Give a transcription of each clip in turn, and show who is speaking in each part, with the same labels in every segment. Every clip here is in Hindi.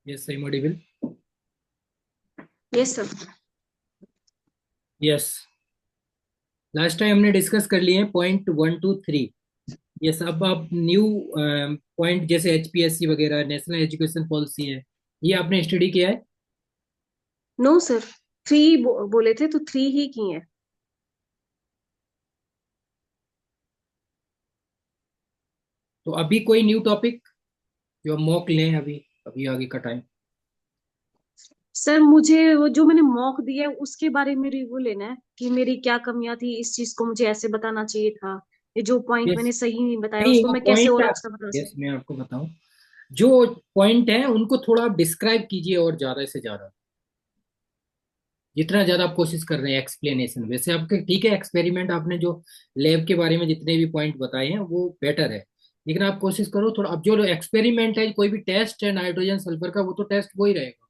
Speaker 1: यस, सही Audible.
Speaker 2: Yes sir.
Speaker 1: Yes. Last time हमने डिस्कस कर लिए हैं पॉइंट 1 2 3। यस, अब आप न्यू पॉइंट जैसे एचपीएससी वगैरह नेशनल एजुकेशन पॉलिसी है, ये आपने स्टडी किया है?
Speaker 2: नो सर, थ्री बोले थे तो थ्री ही की हैं।
Speaker 1: तो अभी कोई न्यू टॉपिक जो हम मॉक लें अभी, अभी आगे का टाइम।
Speaker 2: सर मुझे वो जो मैंने मॉक दिया है उसके बारे में रिव्यू लेना है कि मेरी क्या कमियां थी, इस चीज को मुझे ऐसे बताना चाहिए था। ये जो पॉइंट
Speaker 1: यस।
Speaker 2: मैंने सही नहीं बताया
Speaker 1: नहीं,
Speaker 2: उसको
Speaker 1: वो
Speaker 2: मैं कैसे
Speaker 1: पॉइंट,
Speaker 2: और अच्छा बता
Speaker 1: यस
Speaker 2: सकूं।
Speaker 1: मैं आपको बताऊं, जो पॉइंट है उनको थोड़ा आप डिस्क्राइब कीजिए और ज्यादा से ज्यादा, जितना ज्यादा आप कोशिश कर रहे हैं एक्सप्लेनेशन। वैसे आपके ठीक है, एक्सपेरिमेंट आपने जो लैब के बारे में जितने भी पॉइंट बताए हैं वो बेटर है, लेकिन आप कोशिश करो थोड़ा। अब जो एक्सपेरिमेंट है, कोई भी टेस्ट है नाइट्रोजन सल्फर का, वो तो टेस्ट वही रहेगा,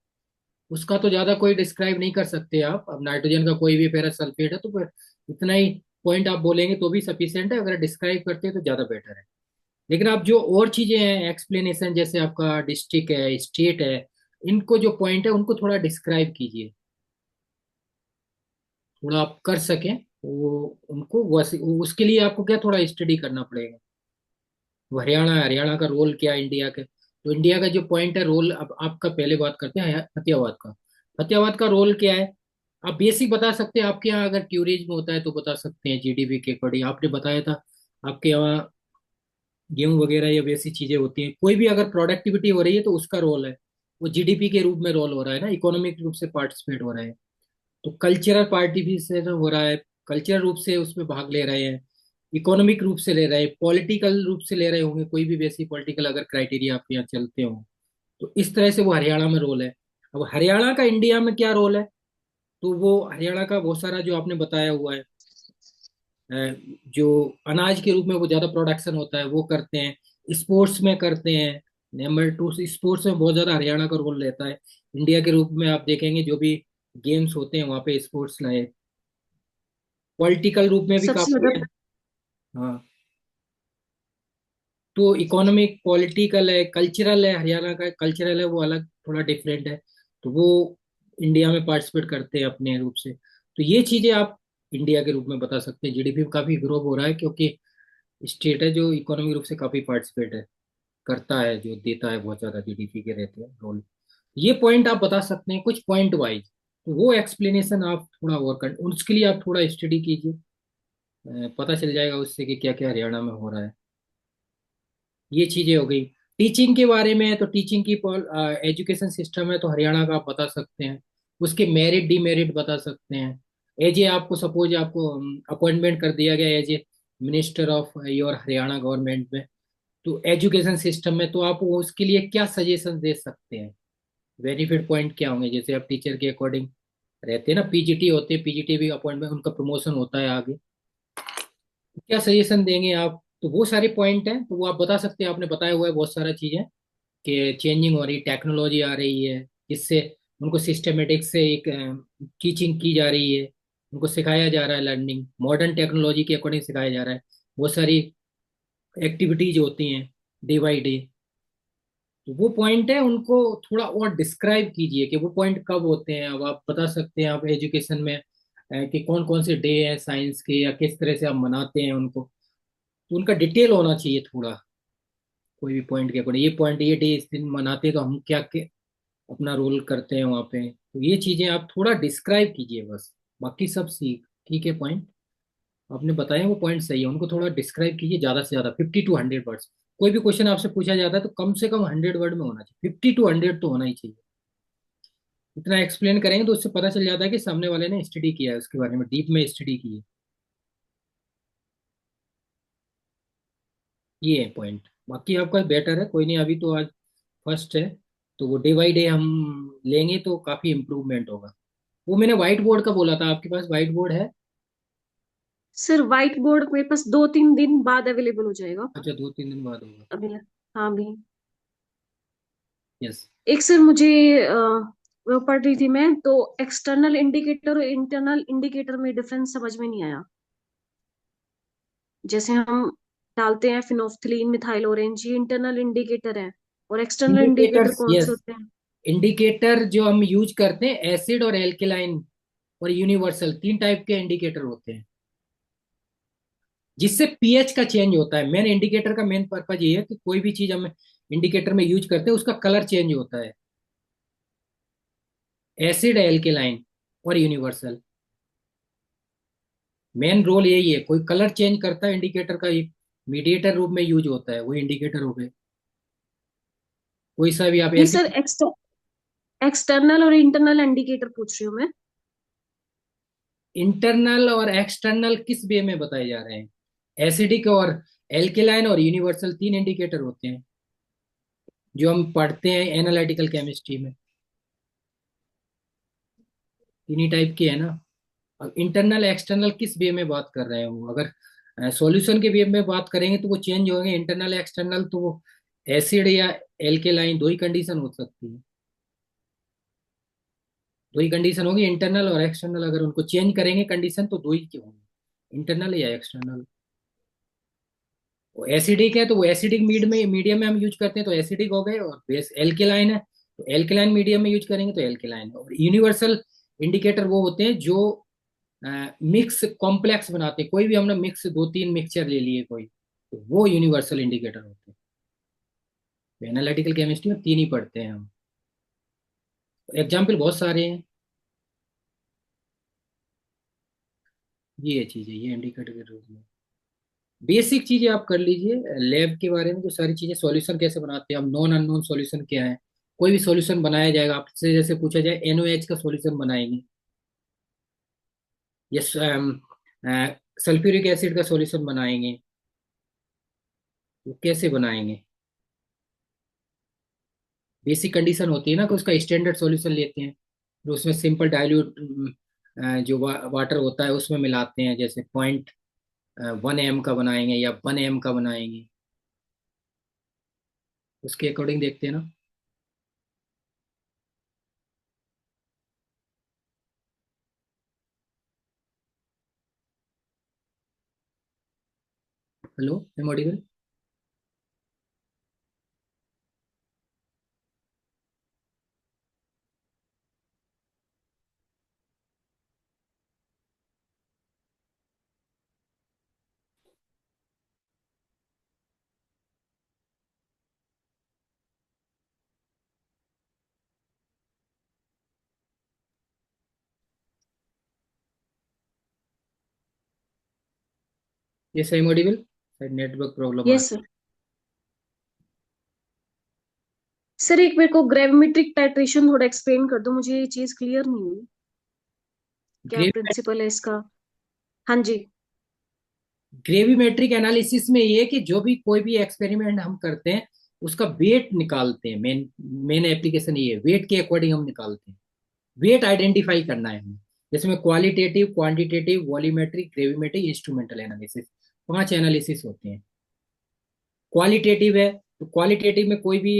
Speaker 1: उसका तो ज्यादा कोई डिस्क्राइब नहीं कर सकते आप। अब नाइट्रोजन का कोई भी फेरस सल्फेट है तो फिर इतना ही पॉइंट आप बोलेंगे तो भी सफिशियंट है, अगर डिस्क्राइब करते हैं तो ज्यादा बेटर है। लेकिन आप जो और चीजें हैं एक्सप्लेनेशन, जैसे आपका डिस्ट्रिक्ट है, स्टेट है, इनको जो पॉइंट है उनको थोड़ा डिस्क्राइब कीजिए, थोड़ा आप कर सकें वो उनको। वैसे उसके लिए आपको क्या थोड़ा स्टडी करना पड़ेगा। वो हरियाणा है, हरियाणा का रोल क्या है इंडिया के, तो इंडिया का जो पॉइंट है रोल, अब आपका पहले बात करते हैं फतेहाबाद का। फतेहाबाद का रोल क्या है, आप बेसिक बता सकते हैं। आपके यहाँ अगर टूरिज्म होता है तो बता सकते हैं जीडीपी के अकॉर्डिंग, आपने बताया था आपके यहाँ गेहूं वगैरह या वैसी चीजें होती हैं। कोई भी अगर प्रोडक्टिविटी हो रही है तो उसका रोल है, वो जीडीपी के रूप में रोल हो रहा है ना, इकोनॉमिक रूप से पार्टिसिपेट हो रहे हैं। तो कल्चरल पार्टिसिपेशन हो रहा है, कल्चरल रूप से उसमें भाग ले रहे हैं, इकोनॉमिक रूप से ले रहे हैं, पॉलिटिकल रूप से ले रहे होंगे, कोई भी वैसी पॉलिटिकल अगर क्राइटेरिया आपके यहाँ चलते हो, तो इस तरह से वो हरियाणा में रोल है। अब हरियाणा का इंडिया में क्या रोल है, तो वो हरियाणा का बहुत सारा जो आपने बताया हुआ है, अ, जो अनाज के रूप में वो ज्यादा प्रोडक्शन होता है वो करते हैं, स्पोर्ट्स में करते हैं। नंबर टू, स्पोर्ट्स में बहुत ज्यादा हरियाणा का रोल रहता है। इंडिया के रूप में आप देखेंगे जो भी गेम्स होते हैं वहाँ पे स्पोर्ट्स लाए, पॉलिटिकल रूप में भी
Speaker 2: सबसे
Speaker 1: काफी
Speaker 2: ज्यादा
Speaker 1: है। हाँ, तो इकोनॉमिक पॉलिटिकल है, कल्चरल है, हरियाणा का कल्चरल है वो अलग थोड़ा डिफरेंट है, तो वो इंडिया में पार्टिसिपेट करते हैं अपने रूप से। तो ये चीजें आप इंडिया के रूप में बता सकते हैं। जीडीपी काफी ग्रो हो रहा है क्योंकि स्टेट है जो इकोनॉमिक रूप से काफी पार्टिसिपेट है, करता है, जो देता है बहुत ज्यादा जीडीपी के रहते हैं रोल। ये पॉइंट आप बता सकते हैं कुछ पॉइंट वाइज, तो वो एक्सप्लेनेशन आप थोड़ा और कर, उसके लिए आप थोड़ा स्टडी कीजिए। पता चल जाएगा उससे कि क्या क्या हरियाणा में हो रहा है। ये चीजें हो गई। टीचिंग के बारे में है तो टीचिंग की एजुकेशन सिस्टम है तो हरियाणा का आप बता सकते हैं, उसके मेरिट डिमेरिट बता सकते हैं। एज ए आपको सपोज आपको अपॉइंटमेंट कर दिया गया as a minister of your Haryana government में, तो एजुकेशन सिस्टम में तो आप उसके लिए क्या सजेशन दे सकते हैं, बेनिफिट पॉइंट क्या होंगे। जैसे आप टीचर के अकॉर्डिंग रहते हैं ना, पीजीटी होते हैं, पीजीटी भी अपॉइंटमेंट उनका प्रमोशन होता है आगे, तो क्या सजेशन देंगे आप, तो वो सारे पॉइंट हैं तो वो आप बता सकते हैं। आपने बताया हुआ है बहुत सारा चीजें कि चेंजिंग हो रही, टेक्नोलॉजी आ रही है, जिससे उनको सिस्टमेटिक से एक टीचिंग की जा रही है, उनको सिखाया जा रहा है, लर्निंग मॉडर्न टेक्नोलॉजी के अकॉर्डिंग सिखाया जा रहा है। बहुत सारी एक्टिविटीज होती हैं डे बाई डे, तो वो पॉइंट है उनको थोड़ा और डिस्क्राइब कीजिए कि वो पॉइंट कब होते हैं। अब आप बता सकते हैं आप एजुकेशन में कि कौन कौन से डे हैं साइंस के, या किस तरह से आप मनाते हैं उनको, तो उनका डिटेल होना चाहिए थोड़ा। कोई भी पॉइंट के अकॉर्डिंग, ये पॉइंट ये डे इस दिन मनाते हैं तो हम क्या क्या अपना रोल करते हैं वहाँ पे, तो ये चीजें आप थोड़ा डिस्क्राइब कीजिए बस। बाकी सब सीख ठीक है, पॉइंट आपने बताया वो पॉइंट सही है, उनको थोड़ा डिस्क्राइब कीजिए ज्यादा से ज्यादा, 50 to 100 वर्ड्स। कोई भी क्वेश्चन आपसे पूछा जाता है तो कम से कम 100 वर्ड में होना चाहिए, 50 to 100 तो होना ही चाहिए। इतना एक्सप्लेन करेंगे तो उससे पता चल जाता है कि सामने वाले ने स्टडी किया है, उसके बारे में डीप में स्टडी की है। ये है पॉइंट। बाकी आपका बेटर है, कोई नहीं, अभी तो आज फर्स्ट है, तो वो डे बाई डे हम लेंगे तो काफी इम्प्रूवमेंट होगा। वो मैंने व्हाइट बोर्ड का बोला था, आपके पास व्हाइट बोर्ड है?
Speaker 2: सर व्हाइट बोर्ड मेरे पास 2-3 दिन बाद अवेलेबल हो जाएगा।
Speaker 1: अच्छा, 2 3 दिन बाद होगा।
Speaker 2: अभी हाँ भी।
Speaker 1: यस।
Speaker 2: एक सर मुझे अ, वो पढ़ रही थी मैं तो एक्सटर्नल इंडिकेटर और इंटरनल इंडिकेटर में डिफरेंस समझ में नहीं आया। जैसे हम डालते हैं फिनोफ्थलीन मिथाइल ऑरेंज, ये इंटरनल इंडिकेटर है। और एक्सटर्नल इंडिकेटर
Speaker 1: इंडिकेटर्स,
Speaker 2: कौन से
Speaker 1: यस।
Speaker 2: होते हैं?
Speaker 1: इंडिकेटर जो हम यूज करते हैं, एसिड और एल्केलाइन और यूनिवर्सल, तीन टाइप के इंडिकेटर होते हैं, जिससे पीएच का चेंज होता है। मेन इंडिकेटर का मेन पर्पज ये है कि कोई भी चीज हम इंडिकेटर में यूज करते हैं उसका कलर चेंज होता है, एसिड, एल्केलाइन और यूनिवर्सल। मेन रोल यही है, कोई कलर चेंज करता है इंडिकेटर का, एक मीडिएटर रूप में यूज होता है, वो इंडिकेटर हो गए। कोई सा भी आप
Speaker 2: नहीं
Speaker 1: ऐसे,
Speaker 2: सर, एक्सटर्नल और इंटरनल इंडिकेटर पूछ रही हूँ मैं।
Speaker 1: इंटरनल और एक्सटर्नल किस वे में बताए जा रहे हैं? एसिडिक और एल्केलाइन और यूनिवर्सल तीन इंडिकेटर होते हैं जो हम पढ़ते हैं एनालिटिकल केमिस्ट्री में। तीन ही टाइप की है ना। अब इंटरनल एक्सटर्नल किस वे में बात कर रहे हैं, वो अगर सॉल्यूशन के वे में बात करेंगे तो वो चेंज होंगे। इंटरनल एक्सटर्नल तो वो एसिड या एल्केलाइन, दो ही कंडीशन हो सकती है। दो ही कंडीशन होगी, इंटरनल और एक्सटर्नल। अगर उनको चेंज करेंगे कंडीशन तो दो ही की होंगी, इंटरनल या एक्सटर्नल। वो एसिडिक है तो वो एसिडिक मीडियम में हम यूज करते हैं तो एसिडिक हो गए, और बेस एल्केलाइन है तो एल्केलाइन मीडियम में यूज करेंगे तो एल्केलाइन। और यूनिवर्सल इंडिकेटर वो होते हैं जो मिक्स कॉम्प्लेक्स बनाते हैं। कोई भी हमने मिक्स दो तीन मिक्सचर ले लिए कोई, तो वो यूनिवर्सल इंडिकेटर होते हैं। एनालिटिकल केमिस्ट्री में तीन ही पढ़ते हैं हम। एग्जाम्पल बहुत सारे हैं। ये चीज है, ये इंडिकेटर के रूप में बेसिक चीजें आप कर लीजिए। लैब के बारे में जो सारी चीजें, सॉल्यूशन कैसे बनाते हैं हम, नॉन अननोन सॉल्यूशन क्या है। कोई भी सॉल्यूशन बनाया जाएगा आपसे, जैसे पूछा जाए NOH का सॉल्यूशन बनाएंगे या सल्फ्यूरिक एसिड का सॉल्यूशन बनाएंगे, तो कैसे बनाएंगे? बेसिक कंडीशन होती है ना कि उसका स्टैंडर्ड सॉल्यूशन लेते हैं, फिर उसमें सिंपल डाइल्यूट जो वाटर होता है उसमें मिलाते हैं। जैसे 0.1 m का बनाएंगे या 1 m का बनाएंगे, उसके अकॉर्डिंग देखते हैं ना। Hello, am audible? ये एम ऑडिबल? शायद नेटवर्क प्रॉब्लम आ
Speaker 2: यस सर। सर एक मेरे को ग्रेविमेट्रिक टाइट्रेशन थोड़ा एक्सप्लेन कर दो, मुझे ये चीज क्लियर नहीं हुई। क्या
Speaker 1: रही।
Speaker 2: प्रिंसिपल है इसका? हाँ जी।
Speaker 1: ग्रेविमेट्रिक एनालिसिस में ये है कि जो भी कोई भी एक्सपेरिमेंट हम करते हैं उसका वेट निकालते हैं। मेन मेन एप्लीकेशन ये है, वेट के अकॉर्डिंग हम निकालते हैं। वेट आइडेंटिफाई करना है हमें। जिसमें qualitative, quantitative, volumetric, gravimetric, instrumental analysis, पांच एनालिसिस होते हैं। क्वालिटेटिव है तो क्वालिटेटिव में कोई भी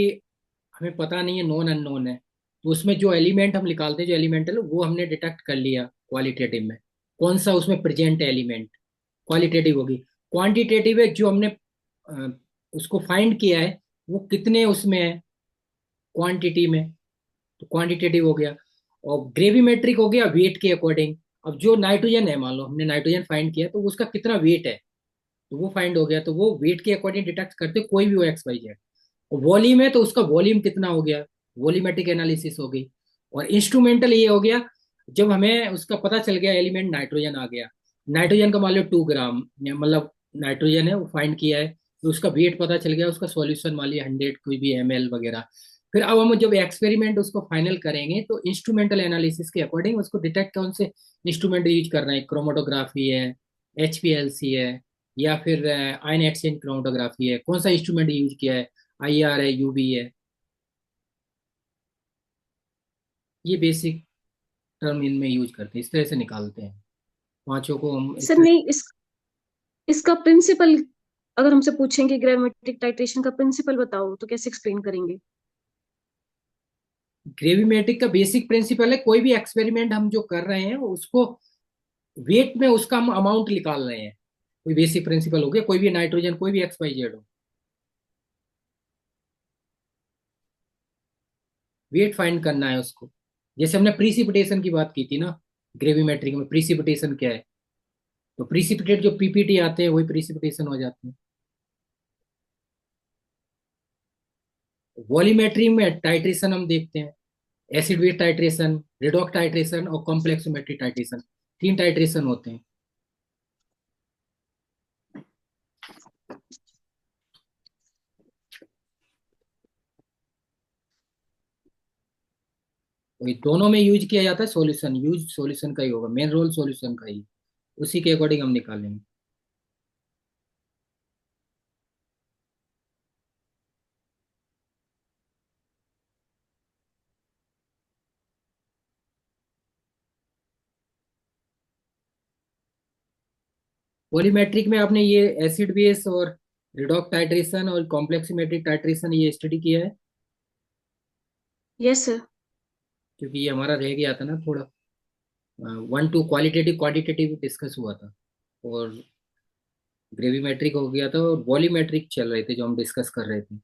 Speaker 1: हमें पता नहीं है, नॉन अननोन है, तो उसमें जो एलिमेंट हम निकालते हैं, जो एलिमेंटल, वो हमने डिटेक्ट कर लिया क्वालिटेटिव में, कौन सा उसमें प्रेजेंट है एलिमेंट, क्वालिटेटिव होगी। क्वांटिटेटिव है जो हमने अ, उसको फाइंड किया है, वो कितने उसमें है क्वांटिटी में, तो क्वांटिटेटिव हो गया। और ग्रेविमेट्रिक हो गया वेट के अकॉर्डिंग। अब जो नाइट्रोजन है, मान लो हमने नाइट्रोजन फाइंड किया तो उसका कितना वेट है, तो वो फाइंड हो गया, तो वो वेट के अकॉर्डिंग डिटेक्ट करते, कोई भी हो XYZ। वॉल्यूम है तो उसका वॉल्यूम कितना हो गया, वॉल्यूमेट्रिक एनालिसिस हो गई। और इंस्ट्रूमेंटल ये हो गया, जब हमें उसका पता चल गया एलिमेंट नाइट्रोजन आ गया, नाइट्रोजन का मान लो 2 ग्राम, मतलब नाइट्रोजन है वो फाइंड किया है, तो उसका वेट पता चल गया, उसका सॉल्यूशन मान लिया 100 कोई भी ML वगैरह। फिर अब हम जब एक्सपेरिमेंट उसको फाइनल करेंगे तो इंस्ट्रूमेंटल एनालिसिस के अकॉर्डिंग उसको डिटेक्ट कौन से इंस्ट्रूमेंट यूज कर रहे हैं, क्रोमेटोग्राफी है, HPLC है, या फिर आयन एक्सचेंज क्रोमेटोग्राफी है, कौन सा इंस्ट्रूमेंट यूज किया है, IR है, UV है। ये बेसिक टर्म इनमें यूज करते हैं, इस तरह से निकालते हैं पांचों को हम इस
Speaker 2: सर
Speaker 1: तरह।
Speaker 2: नहीं, इसका प्रिंसिपल अगर हमसे पूछेंगे ग्रेविमेट्रिक टाइट्रेशन का प्रिंसिपल बताओ तो कैसे एक्सप्लेन करेंगे?
Speaker 1: ग्रेविमेट्रिक का बेसिक प्रिंसिपल है, कोई भी एक्सपेरिमेंट हम जो कर रहे हैं उसको वेट में उसका हम अमाउंट निकाल रहे हैं। कोई बेसिक प्रिंसिपल हो गया, कोई भी नाइट्रोजन, कोई भी XYZ हो। वेट फाइंड करना है उसको। जैसे हमने प्रीसिपिटेशन की बात की थी ना, ग्रेविमेट्रिक में प्रीसिपिटेशन क्या है, तो प्रीसिपिटेट जो पीपीटी आते हैं वही प्रीसिपिटेशन हो जाते हैं। वॉल्यूमेट्री में टाइट्रेशन हम देखते हैं, acid base titration, redox titration और कॉम्प्लेक्सोमेट्री टाइट्रेशन, तीन टाइट्रेशन होते हैं। तो ये दोनों में यूज किया जाता है सॉल्यूशन, यूज सॉल्यूशन का ही होगा, मेन रोल सॉल्यूशन का ही, उसी के अकॉर्डिंग हम निकालेंगे। वॉल्यूमेट्रिक में आपने ये एसिड बेस और रिडॉक्स टाइट्रेशन और कॉम्प्लेक्सिमेट्रिक टाइट्रेशन ये स्टडी किया है?
Speaker 2: Yes sir.
Speaker 1: क्योंकि ये हमारा रह गया था ना थोड़ा, 1 2 क्वालिटेटिव क्वांटिटेटिव डिस्कस हुआ था, और ग्रेविमेट्रिक हो गया था, और वॉल्यूमेट्रिक चल रहे थे जो हम डिस्कस कर रहे थे।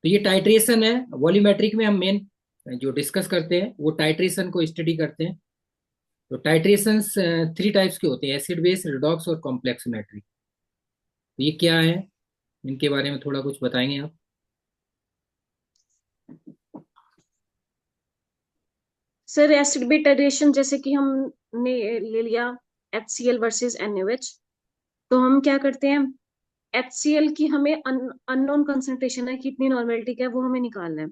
Speaker 1: तो ये टाइट्रेशन है। वॉल्यूमेट्रिक में हम मेन जो डिस्कस करते हैं वो टाइट्रेशन को स्टडी करते हैं। तो टाइट्रेशन 3 टाइप्स के होते हैं, एसिड बेस, रिडॉक्स और कॉम्प्लेक्सिमेट्रिक। तो ये क्या है, इनके बारे में थोड़ा कुछ बताएंगे आप?
Speaker 2: सर एसिड बेस टाइट्रेशन जैसे कि हमने ले लिया HCl वर्सेस NaOH, तो हम क्या करते हैं, HCl की हमें अननोन कंसंट्रेशन है, कितनी नॉर्मेलिटी का है वो हमें निकालना है।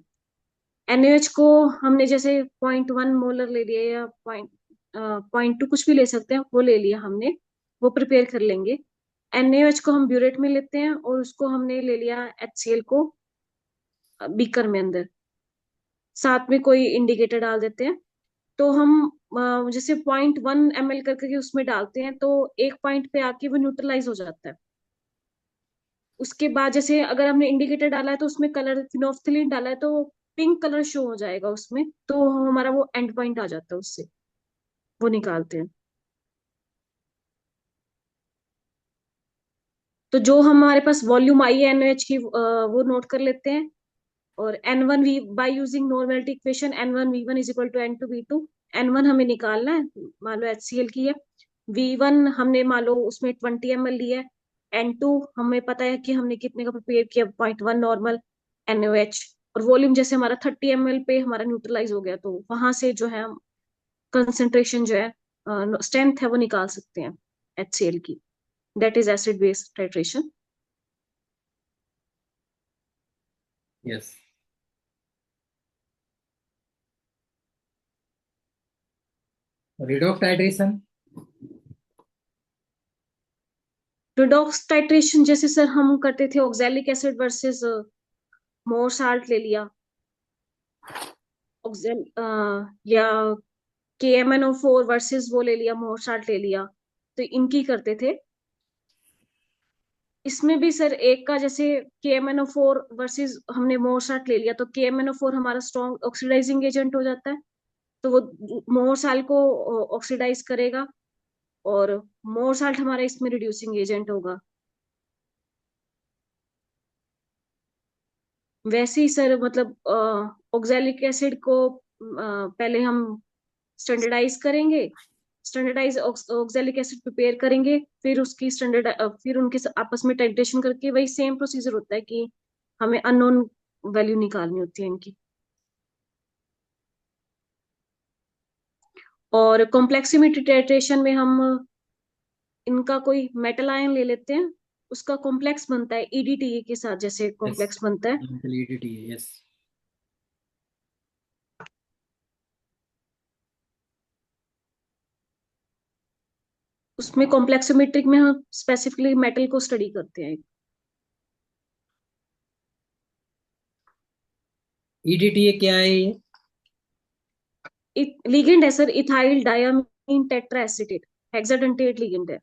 Speaker 2: NaOH को हमने जैसे 0.1 मोलर ले लिया या 0.2 कुछ भी ले सकते हैं, वो ले लिया हमने, वो प्रिपेयर कर लेंगे। NaOH को हम ब्यूरेट में लेते हैं और उसको हमने ले लिया HCl को बीकर में अंदर, साथ में कोई इंडिकेटर डाल देते हैं। तो हम जैसे 0.1 ml करके उसमें डालते हैं, तो एक पॉइंट पे आके वो न्यूट्रलाइज हो जाता है। उसके बाद जैसे अगर हमने इंडिकेटर डाला है तो उसमें कलर फिनोल्फ्थालीन डाला है तो पिंक कलर शो हो जाएगा उसमें, तो हमारा वो एंड पॉइंट आ जाता है उससे, वो निकालते हैं। तो जो हमारे पास वॉल्यूम आई है NaOH की, वो नोट कर लेते हैं। और N1 V by using normality equation N1V1 is equal to N2V2। N1 हमें निकालना है, मान लो HCl की है। V1 हमने मान लो उसमें 20 ml लिया है। N2 हमें पता है कि हमने कितने का प्रिपेयर किया, 0.1 नॉर्मल NaOH। और वॉल्यूम जैसे हमारा 30 ml पे हमारा न्यूट्रलाइज हो गया, तो वहां से जो है हम कंसेंट्रेशन जो है, स्ट्रेंथ है, वो निकाल सकते हैं HCl की। That is acid base titration.
Speaker 1: Yes. Redox titration.
Speaker 2: Redox titration जैसे सर हम करते थे ऑक्सैलिक एसिड वर्सेस मोर साल्ट ले लिया, ऑक्सेल या KMnO4 वर्सेस वो ले लिया, मोर साल्ट ले लिया, तो इनकी करते थे। इसमें भी सर एक का जैसे KMnO4 वर्सेस हमने मोर साल्ट ले लिया, तो KMnO4 हमारा स्ट्रॉन्ग ऑक्सीडाइजिंग एजेंट हो जाता है, तो वो मोर साल्ट को ऑक्सीडाइज करेगा, और मोर साल्ट हमारा इसमें रिड्यूसिंग एजेंट होगा। वैसे ही सर मतलब ऑक्सैलिक एसिड को पहले हम स्टैंडर्डाइज करेंगे, स्टैंडर्डाइज ऑक्सैलिक एसिड प्रिपेयर करेंगे, फिर उसकी स्टैंडर्ड फिर उनके आपस में टाइट्रेशन करके वही सेम प्रोसीजर होता है कि हमें अननोन वैल्यू निकालनी होती है इनकी। और कॉम्प्लेक्सिमिटी टाइट्रेशन में हम इनका कोई मेटल आयन ले लेते हैं, उसका कॉम्प्लेक्स बनता है EDTA के साथ, जैसे
Speaker 1: यस,
Speaker 2: कॉम्प्लेक्स बनता है।
Speaker 1: वैलिडिटी है, यस।
Speaker 2: उसमें कॉम्प्लेक्सोमेट्रिक में हम स्पेसिफिकली मेटल को स्टडी करते हैं।
Speaker 1: ईडीटीए क्या है ये?
Speaker 2: लिगेंड है sir, ethyl diamine tetra acetate, hexadentate ligand है।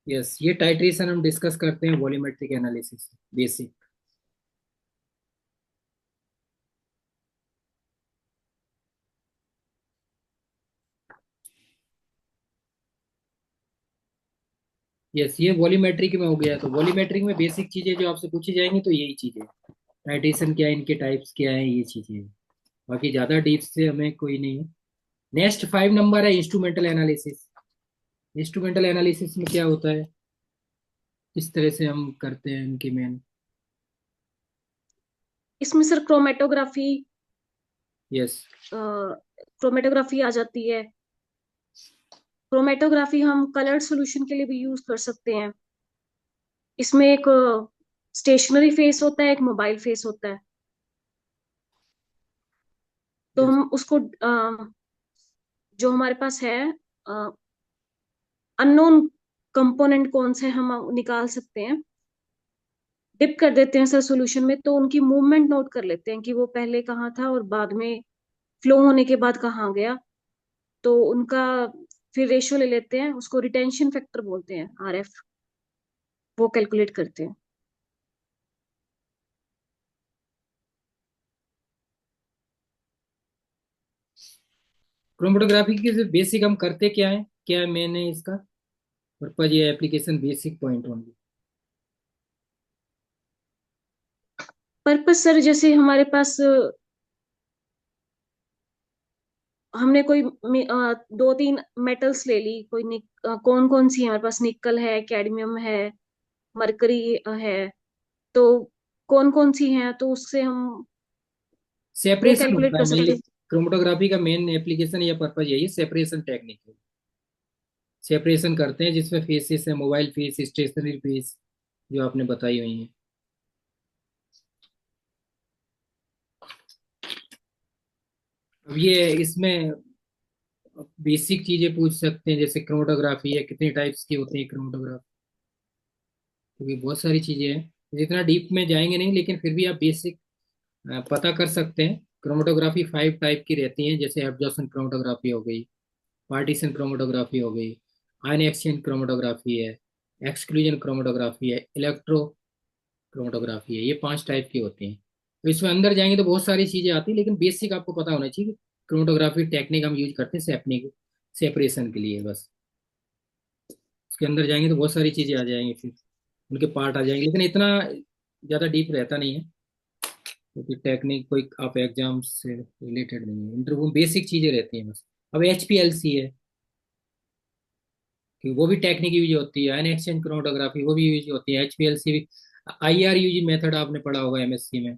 Speaker 1: यस, ये टाइट्रेशन हम डिस्कस करते हैं वॉल्यूमेट्रिक एनालिसिस, बेसिक। यस, ये वॉल्यूमेट्रिक में हो गया। तो वॉल्यूमेट्रिक में बेसिक चीजें जो आपसे पूछी जाएंगी तो यही चीजें, टाइटेशन क्या है, इनके टाइप्स क्या है, ये चीजें हैं। बाकी ज्यादा डीप से हमें कोई नहीं है। नेक्स्ट 5 नंबर है इंस्ट्रूमेंटल एनालिसिस। इंस्ट्रूमेंटल एनालिसिस में क्या होता है, किस तरह से हम करते हैं इनके मेन।
Speaker 2: इसमें सर क्रोमेटोग्राफी,
Speaker 1: यस।
Speaker 2: क्रोमेटोग्राफी आ जाती है। क्रोमेटोग्राफी हम कलर्ड सॉल्यूशन के लिए भी यूज कर सकते हैं। इसमें एक स्टेशनरी फेस होता है, एक मोबाइल फेस होता है। तो
Speaker 1: यस।
Speaker 2: हम उसको जो हमारे पास है अननोन कंपोनेंट कौन से हम निकाल सकते हैं, डिप कर देते हैं सर सॉल्यूशन में, तो उनकी मूवमेंट नोट कर लेते हैं कि वो पहले कहाँ था और बाद में फ्लो होने के बाद कहाँ गया। तो उनका फिर रेशियो ले लेते हैं, उसको रिटेंशन फैक्टर बोलते हैं, RF, वो कैलकुलेट करते हैं।
Speaker 1: क्रोमेटोग्राफी की बेसिक हम करते क्या है मेन है इसका पर्पज, ये application basic point only.
Speaker 2: Purpose sir जैसे हमारे पास हमने कोई 2-3 मेटल्स ले ली, कौन कौन सी है हमारे पास, निकल है, कैडमियम है, मरकरी है, तो कौन कौन सी हैं, तो उससे हम वो
Speaker 1: सेपरेशन
Speaker 2: कैलकुलेट
Speaker 1: होता
Speaker 2: कर
Speaker 1: है मेनली।
Speaker 2: सकते हैं।
Speaker 1: क्रोमेटोग्राफी का मेन एप्लीकेशन या पर्पज यही सेपरेशन टेक्निक है। सेपरेशन करते हैं जिसमें फेसेस है, मोबाइल फेस, स्टेशनरी फेस, जो आपने बताई हुई है। अब ये इसमें बेसिक चीजें पूछ सकते हैं, जैसे क्रोमेटोग्राफी है, कितने टाइप्स की होती है क्रोमेटोग्राफी, क्योंकि बहुत सारी चीजें हैं। जितना डीप में जाएंगे नहीं, लेकिन फिर भी आप बेसिक पता कर सकते हैं। क्रोमेटोग्राफी 5 टाइप की रहती है, जैसे एब्जॉर्प्शन क्रोमेटोग्राफी हो गई, पार्टीशन क्रोमेटोग्राफी हो गई, आयन एक्सचेंज क्रोमेटोग्राफी है, एक्सक्लूजन क्रोमेटोग्राफी है, इलेक्ट्रो क्रोमेटोग्राफी है। ये 5 टाइप की होती हैं। तो इसमें अंदर जाएंगे तो बहुत सारी चीजें आती हैं, लेकिन बेसिक आपको पता होना चाहिए कि क्रोमेटोग्राफी टेक्निक हम यूज करते हैं सेपरेशन के लिए बस। उसके अंदर जाएंगे तो बहुत सारी चीजें आ जाएंगी, फिर उनके पार्ट आ जाएंगे, लेकिन इतना ज्यादा डीप रहता नहीं है, क्योंकि टेक्निक कोई आप एग्जाम से रिलेटेड नहीं है, इंटरव्यू में बेसिक चीजें रहती हैं बस। अब HPLC है कि वो भी टेक्निक यूज होती है, आयन एक्सचेंज क्रोमेटोग्राफी वो भी यूज होती है, HPLC भी। IR यूज मेथड आपने पढ़ा होगा MSc में।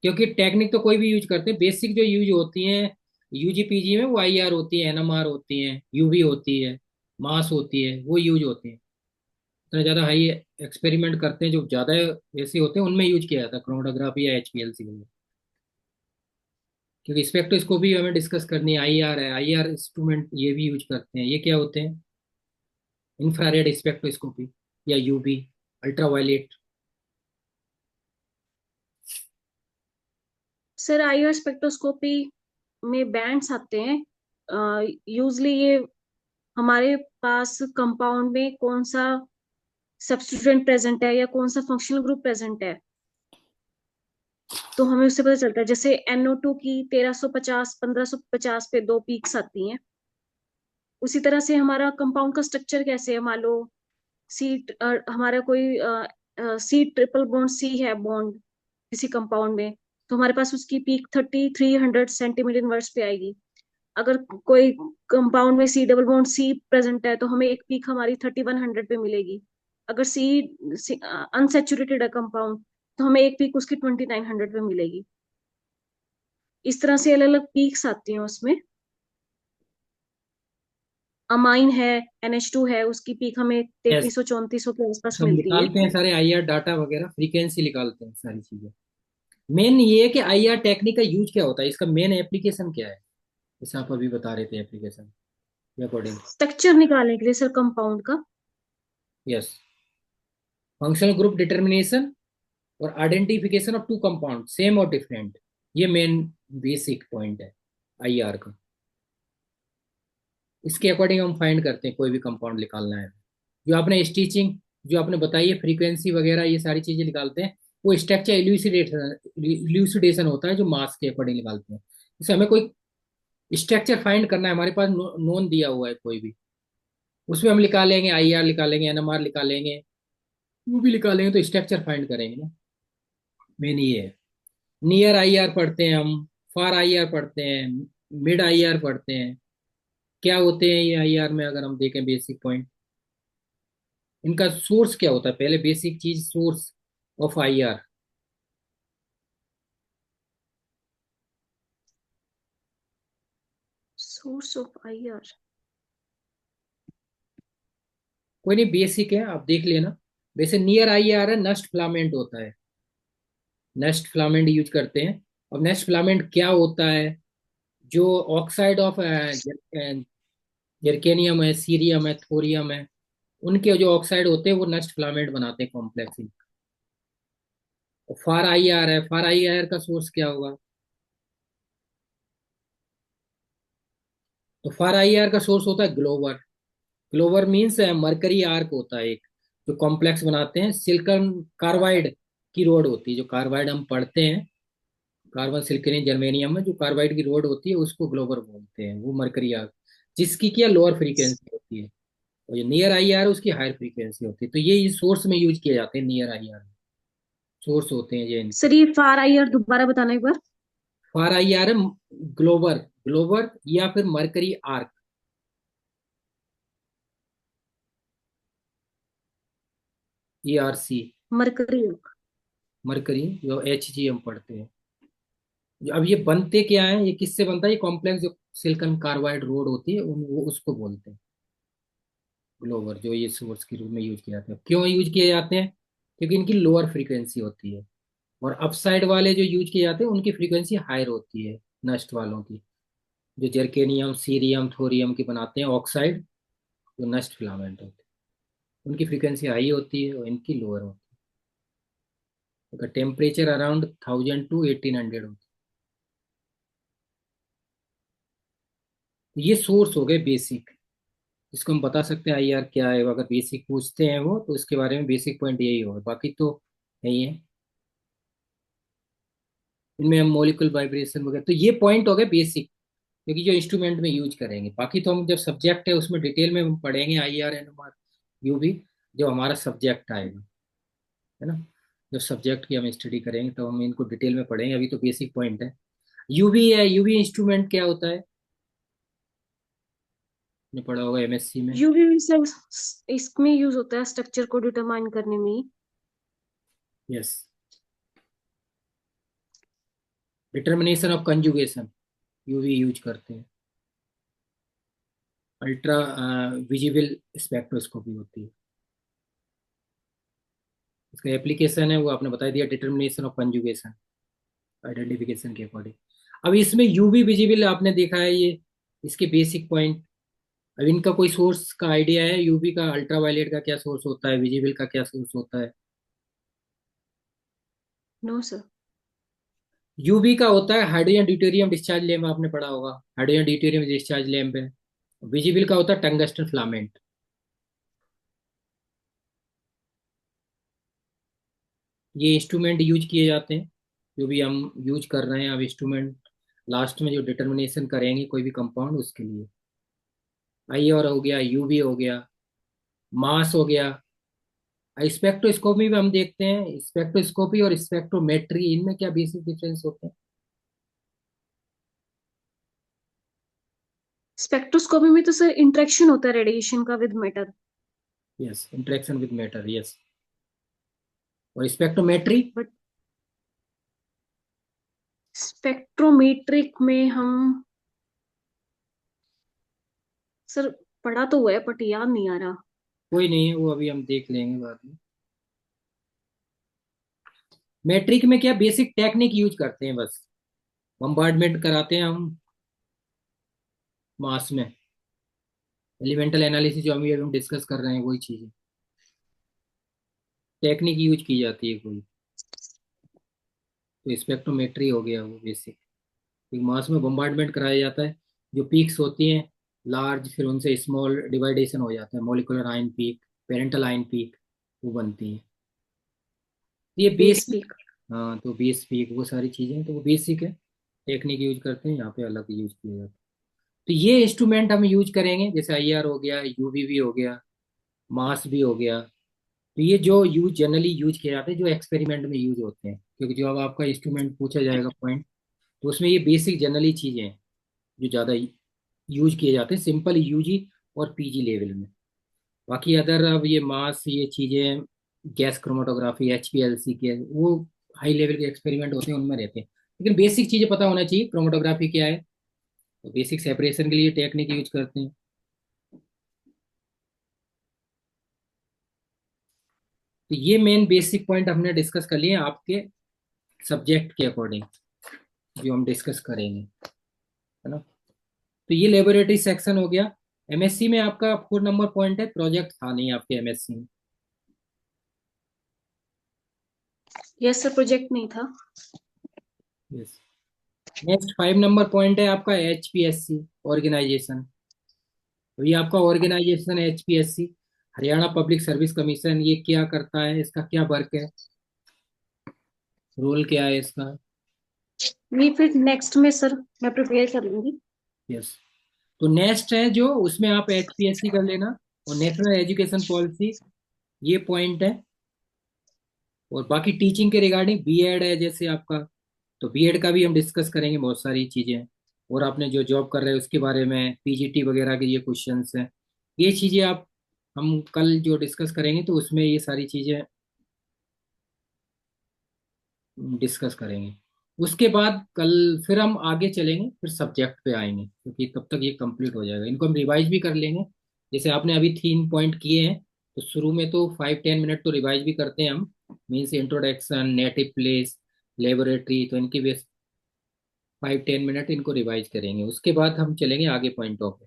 Speaker 1: क्योंकि टेक्निक तो कोई भी यूज करते हैं, बेसिक जो यूज होती हैं UG PG में, वो IR होती है, NMR होती है, UV होती है, मास होती है, वो यूज होती है। इतना ज्यादा हाई एक्सपेरिमेंट करते हैं जो ज्यादा ऐसे होते हैं, उनमें यूज किया जाता है क्रोमेटोग्राफी या HPLC में। क्योंकि स्पेक्ट्रोस्कोपी भी हमें डिस्कस करनी है, IR है, IR इंस्ट्रूमेंट ये भी यूज करते हैं। ये क्या होते हैं, इंफ्रारेड स्पेक्ट्रोस्कोपी या UV, ultraviolet.
Speaker 2: Sir IR spectroscopy में बैंड्स आते हैं। यूजली ये हमारे पास कंपाउंड में कौन सा सब्स्टिट्यूएंट प्रेजेंट है या कौन सा फंक्शनल ग्रुप प्रेजेंट है, तो हमें उससे पता चलता है। जैसे NO2 की 1350 1550 पे 2 पीक्स आती हैं। उसी तरह से हमारा कंपाउंड का स्ट्रक्चर कैसे है, मान लो सी, हमारा कोई C ट्रिपल बॉन्ड C है बॉन्ड किसी कंपाउंड में, तो हमारे पास उसकी पीक 3300 सेंटीमीटर इनवर्स पे आएगी। अगर कोई कंपाउंड में C double bond C present है, तो हमें एक पीक हमारी 3100 पे मिलेगी। अगर C अनसेचुरेटेड है कंपाउंड, तो हमें एक पीक उसकी 2900 पे मिलेगी। इस तरह से अलग अलग पीक्स आती हैं उसमें। अमाइन है, NH2 है, उसकी पीक हमें
Speaker 1: यस,
Speaker 2: 3300 3400 के आसपास
Speaker 1: सब
Speaker 2: मिलती है।
Speaker 1: निकालते हैं सारे IR डाटा वगैरह, फ्रीक्वेंसी निकालते हैं सारी चीजें। मेन ये है कि IR टेक्निक का यूज क्या होता है, इसका मेन एप्लीकेशन क्या है, जैसे आप अभी बता रहे थे एप्लीकेशन के अकॉर्डिंग।
Speaker 2: स्ट्रक्चर निकालने के लिए सर कंपाउंड का।
Speaker 1: यस, फंक्शनल ग्रुप डिटर्मिनेशन और आइडेंटिफिकेशन ऑफ 2 कंपाउंड सेम और डिफरेंट, ये मेन बेसिक पॉइंट है IR का। इसके अकॉर्डिंग हम फाइंड करते हैं कोई भी कंपाउंड निकालना है। जो आपने स्टिचिंग जो आपने बताई है, फ्रीक्वेंसी वगैरह ये सारी चीजें निकालते हैं, वो स्ट्रक्चर इल्यूसिडेशन होता है जो मास के अकॉर्डिंग निकालते हैं। जैसे हमें कोई स्ट्रक्चर फाइंड करना है, हमारे पास नोन दिया हुआ है कोई भी, उसमें हम निकालेंगे, आईआर निकालेंगे, एनएमआर निकालेंगे, वो भी निकालेंगे, तो स्ट्रक्चर फाइंड करेंगे ना। मेन ये है। नियर आईआर पढ़ते हैं हम, फार आईआर पढ़ते हैं, मिड आईआर पढ़ते हैं। क्या होते हैं ये आईआर में, अगर हम देखें बेसिक पॉइंट, इनका सोर्स क्या होता है, पहले बेसिक चीज, source of IR.
Speaker 2: Source of IR.
Speaker 1: कोई नहीं, बेसिक है, आप देख लेना। वैसे नियर आईआर है, नस्ट फिलामेंट होता है, नेस्ट फिलामेंट यूज करते हैं। अब नेस्ट फिलामेंट क्या होता है, जो ऑक्साइड ऑफ जर्केनियम है, सीरियम है, थोरियम है, उनके जो ऑक्साइड होते हैं वो नेस्ट फिलामेंट बनाते हैं कॉम्प्लेक्स। फार आई आर है, फार आई आर का सोर्स क्या होगा, तो फार आई आर का सोर्स होता है globar. Glauber means mercury arc होता है एक, जो कॉम्प्लेक्स बनाते हैं, सिलिकॉन कार्बाइड की रोड होती है, जो कार्बाइड हम पढ़ते हैं, कार्बन सिलिकॉन जर्मेनियम में जो कार्बाइड की रोड होती है उसको ग्लोबर बोलते हैं, वो मरकरी आर्क, जिसकी क्या लोअर फ्रीक्वेंसी होती है। और जो नियर आई आर है उसकी हायर फ्रीक्वेंसी होती है। तो ये सोर्स में यूज किए जाते हैं, नियर आई आर सोर्स होते हैं ये इनके।
Speaker 2: सर ये फार आईआर दोबारा बताना एक बार।
Speaker 1: फार आई आर है ग्लोबर, ग्लोबर या फिर mercury arc, E R C,
Speaker 2: mercury.
Speaker 1: Mercury, जो एच जी हम पढ़ते हैं। अब ये बनते क्या है, ये किससे बनता है, ये कॉम्प्लेक्स जो सिलिकॉन कार्बाइड रोड होती है वो उसको बोलते हैं ग्लोबर, जो ये सोर्स के रूप में यूज किए जाते हैं। क्यों यूज किए जाते हैं, क्योंकि इनकी लोअर फ्रीक्वेंसी होती है, और अपसाइड वाले जो यूज किए जाते हैं उनकी फ्रीक्वेंसी हायर होती है, नष्ट वालों की, जो जर्केनियम, सीरियम, थोरियम की बनाते हैं ऑक्साइड, जो नष्ट फिलामेंट होते हैं, उनकी फ्रीक्वेंसी हाई होती है और इनकी लोअर होती है। टेम्परेचर अराउंड 1000 to 1800 होती है। ये सोर्स हो गए बेसिक, जिसको हम बता सकते हैं आई आर क्या है। अगर बेसिक पूछते हैं वो, तो उसके बारे में बेसिक पॉइंट यही होगा, बाकी तो यही है। इनमें हम मोलिकुलर वाइब्रेशन वगैरह, तो ये पॉइंट हो गए बेसिक, क्योंकि जो इंस्ट्रूमेंट में यूज करेंगे। बाकी तो हम जब सब्जेक्ट है उसमें डिटेल में हम पढ़ेंगे, I R, N M R, U भी, जो हमारा सब्जेक्ट आएगा, है ना। जब सब्जेक्ट की हम स्टडी करेंगे तो हम इनको डिटेल में पढ़ेंगे, अभी तो बेसिक पॉइंट है। यूवी है, यूवी इंस्ट्रूमेंट क्या होता है, आपने पढ़ा होगा एमएससी में।
Speaker 2: यूवी सर इसमें यूज होता है स्ट्रक्चर को डिटरमाइन करने में।
Speaker 1: Yes, determination of conjugation, UV use करते हैं। अल्ट्रा विजिबल स्पेक्ट्रोस्कोपी होती है, इसका एप्लीकेशन है वो आपने बता दिया, डिटर्मिनेशन ऑफ कंजुगेशन, आइडेंटिफिकेशन के अकॉर्डिंग। अब इसमें यूवी विजिबल आपने देखा है ये, इसके बेसिक पॉइंट। अब इनका कोई सोर्स का आइडिया है, यूवी का, अल्ट्रावायलेट का क्या सोर्स होता है, विजिबल का क्या सोर्स होता है।
Speaker 2: No sir.
Speaker 1: यूवी का होता है हाइड्रोजन ड्यूटेरियम डिस्चार्ज लैंप, आपने पढ़ा होगा, हाइड्रोजन ड्यूटेरियम डिस्चार्ज लैंप है। विजिबल का होता है टंगस्टन फिलामेंट। ये इंस्ट्रूमेंट यूज किए जाते हैं, जो भी हम यूज कर रहे हैं अब इंस्ट्रूमेंट, लास्ट में जो डिटर्मिनेशन करेंगे कोई भी कंपाउंड उसके लिए। आई और हो गया, यूवी हो गया, मास हो गया। स्पेक्ट्रोस्कोपी में हम देखते हैं, स्पेक्ट्रोस्कोपी और स्पेक्ट्रोमेट्री, इनमें क्या बेसिक डिफरेंस होते हैं।
Speaker 2: स्पेक्ट्रोस्कोपी में तो सर इंटरेक्शन होता है रेडिएशन का with matter.
Speaker 1: Yes, interaction with matter, yes. और स्पेक्ट्रोमेट्री,
Speaker 2: बट स्पेक्ट्रोमेट्रिक में हम सर पढ़ा तो हुआ है बट याद नहीं आ रहा।
Speaker 1: कोई नहीं है, वो अभी हम देख लेंगे बाद में। मैट्रिक में क्या बेसिक टेक्निक यूज करते हैं, बस बम्बार्डमेंट कराते हैं हम मास में, एलिमेंटल एनालिसिस जो अभी हम डिस्कस कर रहे हैं वही चीज है, टेक्निक यूज की जाती है कोई। तो स्पेक्ट्रोमेट्री हो गया वो बेसिक, एक मास में बम्बार्डमेंट कराया जाता है, जो पीक्स होती हैं लार्ज, फिर उनसे स्मॉल डिवाइडेशन हो जाता है, molecular ion peak, parental ion peak, वो बनती है। ये
Speaker 2: बेस
Speaker 1: बेसिक,
Speaker 2: पीक।
Speaker 1: हाँ, तो बेस पीक वो सारी चीजें, तो वो बेसिक है, टेक्निक यूज करते हैं, यहाँ पे अलग यूज किया जाता है। तो ये इंस्ट्रूमेंट हम यूज करेंगे, जैसे आईआर हो गया, यूवीवी हो गया, मास भी हो गया। तो ये जो यूज जनरली यूज किए जाते हैं, जो एक्सपेरिमेंट में यूज होते हैं, क्योंकि जो अब आपका इंस्ट्रूमेंट पूछा जाएगा पॉइंट, तो उसमें ये बेसिक जनरली चीजें हैं जो ज़्यादा यूज किए जाते हैं सिंपल यूजी और पीजी लेवल में। बाकी अदर अब ये मास, ये चीज़ें, गैस क्रोमेटोग्राफी, एचपीएलसी के, वो हाई लेवल के एक्सपेरिमेंट होते हैं, उनमें रहते हैं। लेकिन बेसिक चीज़ें पता होना चाहिए, क्रोमेटोग्राफी क्या है, तो बेसिक सेपरेशन के लिए टेक्निक यूज करते हैं। तो ये मेन बेसिक पॉइंट हमने डिस्कस कर लिए आपके सब्जेक्ट के अकॉर्डिंग, जो हम डिस्कस करेंगे, है ना। तो ये लेबोरेटरी सेक्शन हो गया। एमएससी में आपका 4 नंबर पॉइंट है, प्रोजेक्ट था नहीं आपके एमएससी में।
Speaker 2: यस सर, प्रोजेक्ट नहीं था।
Speaker 1: यस। नेक्स्ट 5 नंबर पॉइंट है आपका एचपीएससी ऑर्गेनाइजेशन। तो ये आपका ऑर्गेनाइजेशन है HPSC, Haryana public service commission. ये क्या करता है, इसका क्या वर्क है, रोल क्या है इसका।
Speaker 2: ये फिर नेक्स्ट में सर मैं प्रिपेयर कर लूंगी।
Speaker 1: यस। तो नेक्स्ट है जो, उसमें आप एचपीएससी कर लेना, और नेशनल एजुकेशन पॉलिसी, ये पॉइंट है। और बाकी टीचिंग के रिगार्डिंग बीएड है जैसे आपका, तो बीएड का भी हम डिस्कस करेंगे, बहुत सारी चीजें हैं। और आपने जो जॉब कर रहे हैं उसके बारे में, पीजीटी वगैरह के ये क्वेश्चंस हैं, ये चीजें आप, हम कल जो डिस्कस करेंगे तो उसमें ये सारी चीजें डिस्कस करेंगे। उसके बाद कल फिर हम आगे चलेंगे, फिर सब्जेक्ट पे आएंगे, क्योंकि तब तक ये कंप्लीट हो जाएगा। इनको हम रिवाइज भी कर लेंगे, जैसे आपने अभी 3 पॉइंट किए हैं, तो शुरू में तो 5-10 मिनट तो रिवाइज भी करते हैं हम, means introduction, native place, laboratory, तो इनकी बेस 5-10 मिनट इनको रिवाइज करेंगे। उसके बाद हम चलेंगे आगे point of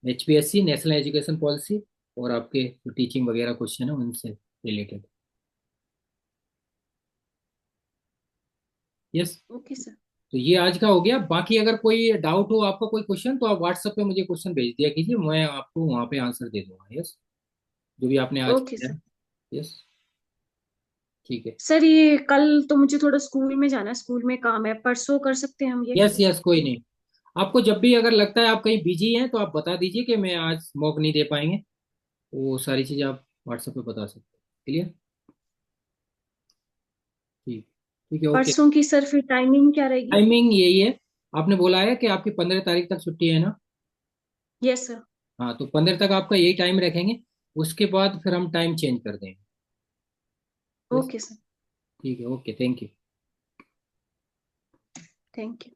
Speaker 1: HPSC, national education policy, और आपके जो टीचिंग वगैरह क्वेश्चन है उनसे रिलेटेड। यस।
Speaker 2: Okay sir.
Speaker 1: तो ये आज का हो गया। बाकी अगर कोई डाउट हो, आपका कोई क्वेश्चन, तो आप व्हाट्सएप पे मुझे क्वेश्चन भेज दिया कीजिए, मैं आपको वहाँ पे आंसर दे दूंगा। यस, जो भी आपने आज
Speaker 2: ओके
Speaker 1: किया
Speaker 2: सर।
Speaker 1: है। यस, ठीक है।
Speaker 2: सर ये कल तो मुझे थोड़ा स्कूल में जाना है, स्कूल में काम है, परसों कर सकते हैं हम ये?
Speaker 1: यस यस, कोई नहीं। आपको जब भी अगर लगता है आप कहीं बिजी हैं, तो आप बता दीजिए कि मैं आज मौका नहीं दे पाएंगे, वो सारी चीज़ें आप व्हाट्सएप पे बता सकते हैं। क्लियर। ठीक। ठीक है, ओके।
Speaker 2: परसों की सर फिर टाइमिंग क्या रहेगी?
Speaker 1: टाइमिंग यही है, आपने बोला है कि आपकी 15 तारीख तक छुट्टी है ना।
Speaker 2: Yes sir.
Speaker 1: हाँ, तो 15 तक आपका यही टाइम रखेंगे, उसके बाद फिर हम टाइम चेंज कर देंगे। यस।
Speaker 2: Okay sir.
Speaker 1: ठीक है, okay, thank you.
Speaker 2: Thank you.